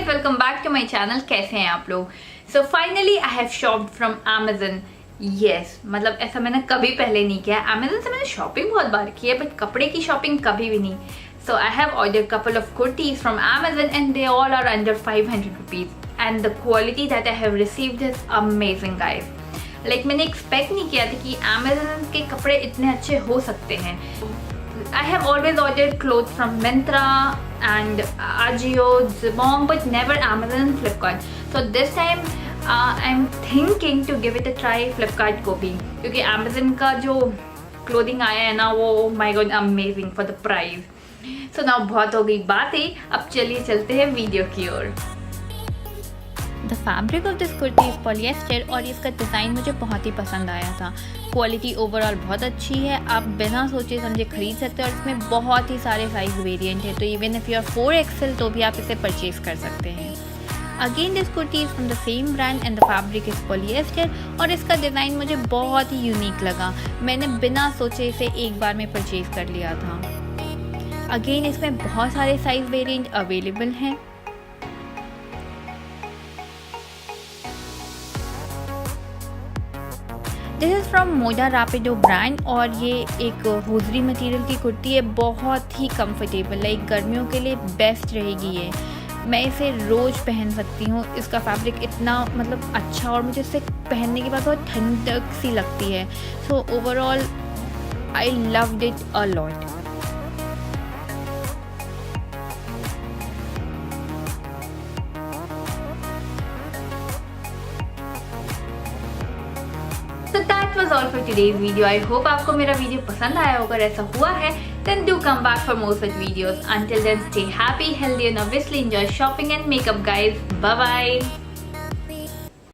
Guys, welcome back to my channel. कैसे हैं आप लोग? So finally I have shopped from Amazon. Yes, मतलब ऐसा मैंने कभी पहले नहीं किया। अमेजन से मैंने शॉपिंग बहुत बार की है, बट कपड़े की शॉपिंग कभी भी नहीं। So I have ordered couple of kurtis from Amazon and they all are under 500 rupees and the quality that I have received is amazing guys. Like मैंने एक्सपेक्ट नहीं किया था कि अमेजन के कपड़े इतने अच्छे हो सकते हैं। I have always ordered clothes from Myntra and Ajio, Zibong, but never Amazon and Flipkart. So this time I'm thinking to give it a try Flipkart को भी, क्योंकि Amazon का जो clothing आया है ना वो my god amazing for the price. So now बहुत हो गई बातें, अब चलिए चलते हैं वीडियो की ओर। The fabric of this kurti is polyester और इसका डिज़ाइन मुझे बहुत ही पसंद आया था। क्वालिटी ओवरऑल बहुत अच्छी है, आप बिना सोचे समझे खरीद सकते हो और इसमें बहुत ही सारे साइज़ वेरिएंट है, तो even if you are 4XL तो भी आप इसे परचेज़ कर सकते हैं। Again this kurti is from the same brand and the fabric is polyester और इसका डिज़ाइन मुझे बहुत ही यूनिक लगा। मैंने बिना सोचे इसे एक बार में परचेज़ कर लिया था। अगेन इसमें बहुत सारे साइज़ वेरिएंट अवेलेबल हैं। दिस इज़ फ्रॉम मोजा रैपिडो ब्रांड और ये एक होजरी मटेरियल की कुर्ती है, बहुत ही कंफर्टेबल है, गर्मियों के लिए बेस्ट रहेगी ये। मैं इसे रोज़ पहन सकती हूँ, इसका फैब्रिक इतना मतलब अच्छा और मुझे इसे पहनने के बाद बहुत ठंडक सी लगती है। So overall I loved it a lot. So that was all for today's video. I hope आपको मेरा वीडियो पसंद आया होगा। ऐसा हुआ है then do come back for more such videos. Until then, stay happy, healthy and obviously enjoy shopping and makeup guys. Bye bye.